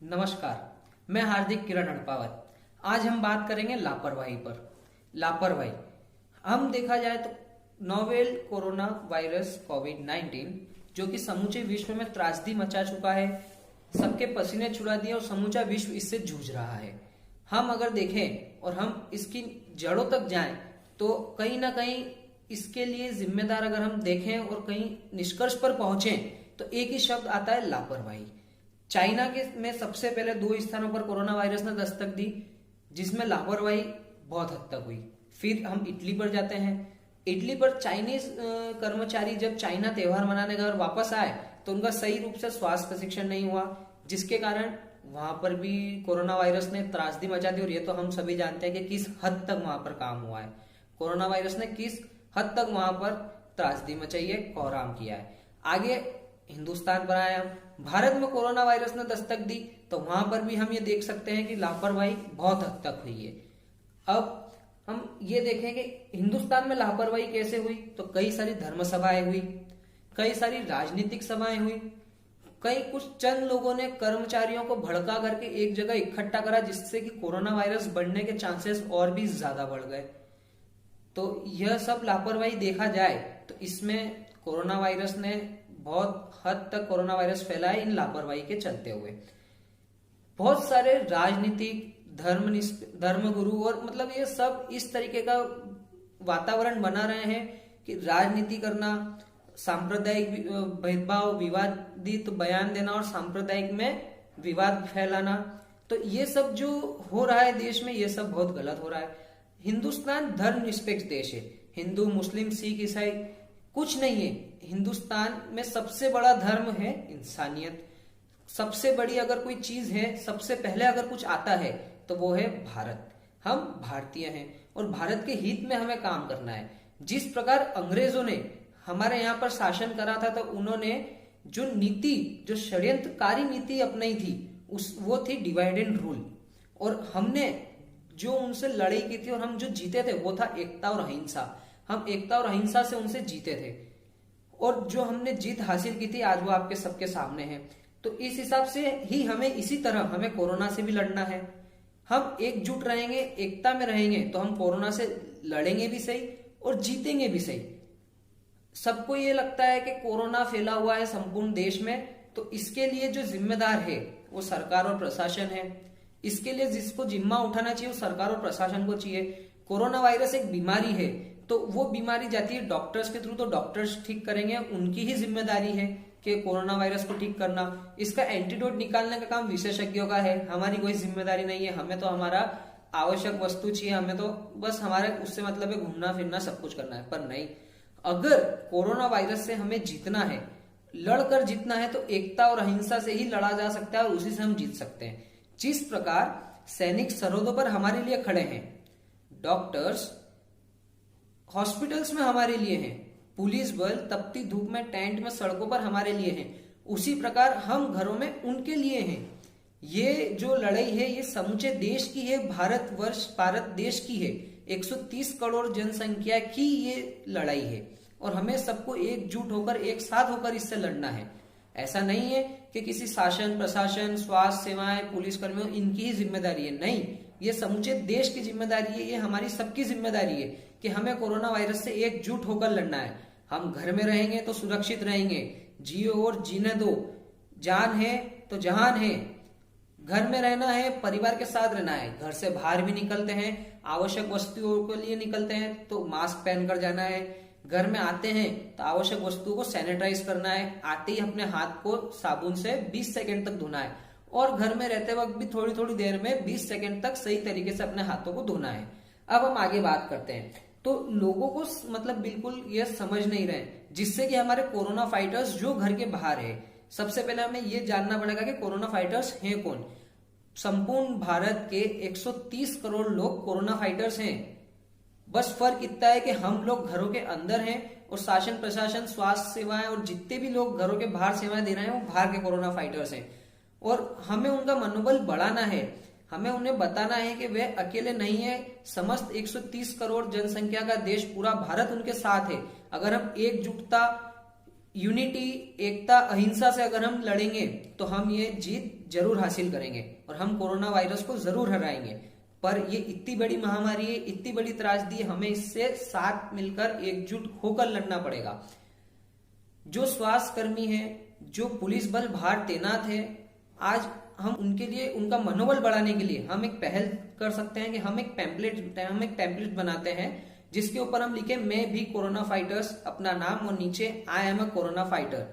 नमस्कार, मैं हार्दिक किरण हड़पावत। आज हम बात करेंगे लापरवाही पर। लापरवाही हम देखा जाए तो नोवेल कोरोना वायरस कोविड-19 जो कि समूचे विश्व में त्रासदी मचा चुका है, सबके पसीने छुड़ा दिए और समूचा विश्व इससे जूझ रहा है। हम अगर देखें और हम इसकी जड़ों तक जाएं तो कहीं ना कहीं इसके लिए जिम्मेदार अगर हम देखें और कहीं निष्कर्ष पर पहुंचें तो एक ही शब्द आता है, लापरवाही। चाइना के में सबसे पहले 2 स्थानों पर कोरोना वायरस ने दस्तक दी, जिसमें लापरवाही बहुत हद तक हुई। फिर हम इटली पर जाते हैं। इटली पर चाइनीज कर्मचारी जब चाइना त्योहार मनाने गए और वापस आए तो उनका सही रूप से स्वास्थ्य प्रशिक्षण नहीं हुआ, जिसके कारण वहां पर भी कोरोना वायरस ने त्रासदी मचा दी। और ये तो हम सभी जानते हैं कि किस हद तक वहां पर काम हुआ है, कोरोना वायरस ने किस हद तक वहां पर त्रासदी मचाई है, कोहराम किया है। आगे हिंदुस्तान पर आए हम। भारत में कोरोना वायरस ने दस्तक दी तो वहां पर भी हम ये देख सकते हैं कि लापरवाही बहुत हद तक हुई है। अब हम ये देखें कि हिंदुस्तान में लापरवाही कैसे हुई, तो कई सारी धर्म सभाएं हुई, कई सारी राजनीतिक सभाएं हुई, कई कुछ चंद लोगों ने कर्मचारियों को भड़का करके एक जगह इकट्ठा करा, जिससे कि कोरोना वायरस बढ़ने के चांसेस और भी ज्यादा बढ़ गए। तो यह सब लापरवाही देखा जाए तो इसमें कोरोना वायरस ने बहुत हद तक कोरोना वायरस फैला है इन लापरवाही के चलते हुए। बहुत सारे राजनीतिक धर्मगुरु और मतलब ये सब इस तरीके का वातावरण बना रहे हैं कि राजनीति करना, सांप्रदायिक भेदभाव, विवादित बयान देना और सांप्रदायिक में विवाद फैलाना। तो ये सब जो हो रहा है देश में, ये सब बहुत गलत हो रहा है। हिंदुस्तान धर्मनिरपेक्ष देश है। हिंदू, मुस्लिम, सिख, ईसाई कुछ नहीं है। हिंदुस्तान में सबसे बड़ा धर्म है इंसानियत। सबसे बड़ी अगर कोई चीज है, सबसे पहले अगर कुछ आता है तो वो है भारत। हम भारतीय हैं और भारत के हित में हमें काम करना है। जिस प्रकार अंग्रेजों ने हमारे यहाँ पर शासन करा था तो उन्होंने जो नीति, जो षड्यंत्रकारी नीति अपनाई थी वो थी डिवाइड एंड रूल। और हमने जो उनसे लड़ाई की थी और हम जो जीते थे वो था एकता और अहिंसा। हम एकता और अहिंसा से उनसे जीते थे और जो हमने जीत हासिल की थी आज वो आपके सबके सामने है। तो इस हिसाब से ही हमें इसी तरह हमें कोरोना से भी लड़ना है। हम एकजुट रहेंगे, एकता में रहेंगे तो हम कोरोना से लड़ेंगे भी सही और जीतेंगे भी सही। सबको ये लगता है कि कोरोना फैला हुआ है संपूर्ण देश में, तो इसके लिए जो जिम्मेदार है वो सरकार और प्रशासन है। इसके लिए जिसको जिम्मा उठाना चाहिए वो सरकार और प्रशासन को चाहिए। कोरोना वायरस एक बीमारी है तो वो बीमारी जाती है डॉक्टर्स के थ्रू, तो डॉक्टर्स ठीक करेंगे, उनकी ही जिम्मेदारी है कि कोरोना वायरस को ठीक करना। इसका एंटीडोट निकालने का काम विशेषज्ञों का है, हमारी कोई जिम्मेदारी नहीं है। हमें तो हमारा आवश्यक वस्तु चाहिए, हमें तो बस हमारे उससे मतलब है घूमना फिरना सब कुछ करना है। पर नहीं, अगर कोरोना वायरस से हमें जीतना है, लड़कर जीतना है, तो एकता और अहिंसा से ही लड़ा जा सकता है और उसी से हम जीत सकते हैं। जिस प्रकार सैनिक सरहदों पर हमारे लिए खड़े हैं, डॉक्टर्स हॉस्पिटल्स में हमारे लिए हैं, पुलिस बल तपती धूप में टेंट में सड़कों पर हमारे लिए हैं, उसी प्रकार हम घरों में उनके लिए हैं। ये जो लड़ाई है ये समूचे देश की है, भारत देश की है। 130 करोड़ जनसंख्या की ये लड़ाई है और हमें सबको एकजुट होकर, एक साथ होकर इससे लड़ना है। ऐसा नहीं है कि किसी शासन, प्रशासन, स्वास्थ्य सेवाएं, पुलिस कर्मियों इनकी ही जिम्मेदारी है। नहीं, ये समूचे देश की जिम्मेदारी है, ये हमारी सबकी जिम्मेदारी है कि हमें कोरोना वायरस से एकजुट होकर लड़ना है। हम घर में रहेंगे तो सुरक्षित रहेंगे, जियो और जीने दो, जान है तो जहान है। घर में रहना है, परिवार के साथ रहना है। घर से बाहर भी निकलते हैं, आवश्यक वस्तुओं के लिए निकलते हैं तो मास्क पहनकर जाना है। घर में आते हैं तो आवश्यक वस्तुओं को सैनिटाइज करना है, आते ही अपने हाथ को साबुन से 20 सेकंड तक धोना है और घर में रहते वक्त भी थोड़ी थोड़ी देर में 20 सेकंड तक सही तरीके से अपने हाथों को धोना है। अब हम आगे बात करते हैं। तो लोगों को मतलब बिल्कुल ये समझ नहीं रहे, जिससे कि हमारे कोरोना फाइटर्स जो घर के बाहर है, सबसे पहले हमें ये जानना पड़ेगा कि कोरोना फाइटर्स हैं कौन। संपूर्ण भारत के 130 करोड़ लोग कोरोना फाइटर्स हैं। बस फर्क इतना है कि हम लोग घरों के अंदर हैं और शासन, प्रशासन, स्वास्थ्य सेवाएं और जितने भी लोग घरों के बाहर सेवाएं दे रहे हैं वो बाहर के कोरोना फाइटर्स हैं। और हमें उनका मनोबल बढ़ाना है, हमें उन्हें बताना है कि वे अकेले नहीं है। समस्त 130 करोड़ जनसंख्या का देश, पूरा भारत उनके साथ है। अगर हम एकजुटता यूनिटी, एकता, अहिंसा से अगर हम लड़ेंगे तो हम ये जीत जरूर हासिल करेंगे और हम कोरोना वायरस को जरूर हराएंगे। पर ये इतनी बड़ी महामारी है, इतनी बड़ी त्रासदी है, हमें इससे साथ मिलकर एकजुट होकर लड़ना पड़ेगा। जो स्वास्थ्य कर्मी है, जो पुलिस बल बाहर तैनात है, आज हम उनके लिए, उनका मनोबल बढ़ाने के लिए हम एक पहल कर सकते हैं कि हम एक पैम्पलेट बनाते हैं जिसके ऊपर हम लिखे मैं भी कोरोना फाइटर्स, अपना नाम और नीचे I am a corona fighter.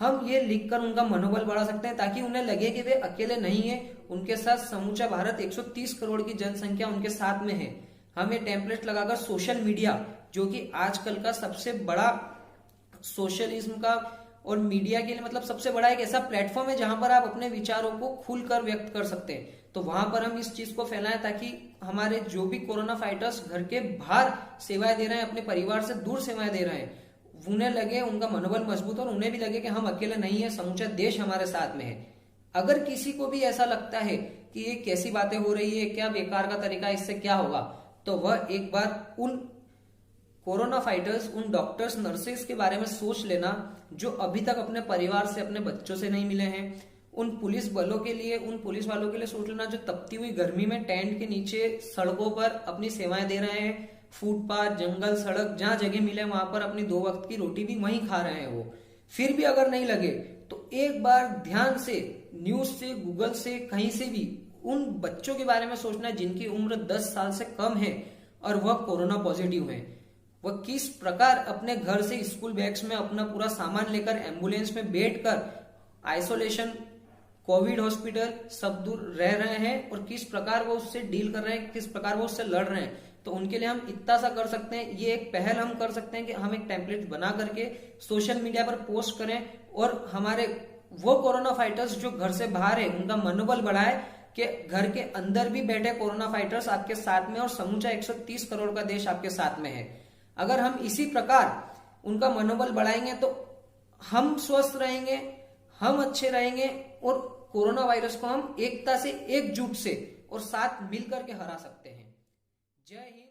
हम ये लिखकर उनका मनोबल बढ़ा सकते हैं ताकि उन्हें लगे कि वे अकेले नहीं है, उनके साथ समूचा भारत 130 करोड़ की जनसंख्या उनके साथ में है। हम ये टेम्पलेट लगाकर सोशल मीडिया, जो कि आजकल का सबसे बड़ा सोशलिज्म का और मीडिया के लिए मतलब सबसे बड़ा एक ऐसा प्लेटफॉर्म है जहां पर आप अपने विचारों को खुलकर व्यक्त कर सकते हैं, तो वहां पर हम इस चीज को फैलाएं ताकि हमारे जो भी कोरोना फाइटर्स घर के बाहर सेवाएं दे रहे हैं, अपने परिवार से दूर सेवाएं दे रहे हैं, उन्हें लगे, उनका मनोबल मजबूत और उन्हें भी लगे कि हम अकेले नहीं है, समूचा देश हमारे साथ में है। अगर किसी को भी ऐसा लगता है कि ये कैसी बातें हो रही है, क्या बेकार का तरीका, इससे क्या होगा, तो वह एक बार उन कोरोना फाइटर्स, उन डॉक्टर्स, नर्सेस के बारे में सोच लेना जो अभी तक अपने परिवार से, अपने बच्चों से नहीं मिले हैं। उन पुलिस बलों के लिए, उन पुलिस वालों के लिए सोच लेना जो तपती हुई गर्मी में टेंट के नीचे सड़कों पर अपनी सेवाएं दे रहे हैं, फुटपाथ, जंगल, सड़क, जहां जगह मिले वहां पर अपनी 2 वक्त की रोटी भी वहीं खा रहे हैं। वो फिर भी अगर नहीं लगे तो एक बार ध्यान से न्यूज से, गूगल से, कहीं से भी उन बच्चों के बारे में सोचना जिनकी उम्र 10 साल से कम है और वह कोरोना पॉजिटिव है। वह किस प्रकार अपने घर से स्कूल बैग्स में अपना पूरा सामान लेकर एम्बुलेंस में बैठकर आइसोलेशन, कोविड हॉस्पिटल सब दूर रह रहे हैं और किस प्रकार वो उससे डील कर रहे हैं, किस प्रकार वो उससे लड़ रहे हैं। तो उनके लिए हम इतना सा कर सकते हैं, ये एक पहल हम कर सकते हैं कि हम एक टेम्पलेट बना करके सोशल मीडिया पर पोस्ट करें और हमारे वो कोरोना फाइटर्स जो घर से बाहर है उनका मनोबल बढ़ाए कि घर के अंदर भी बैठे कोरोना फाइटर्स आपके साथ में और समूचा 130 करोड़ का देश आपके साथ में है। अगर हम इसी प्रकार उनका मनोबल बढ़ाएंगे तो हम स्वस्थ रहेंगे, हम अच्छे रहेंगे और कोरोना वायरस को हम एकता से, एकजुट से और साथ मिलकर के हरा सकते हैं। जय हिंद।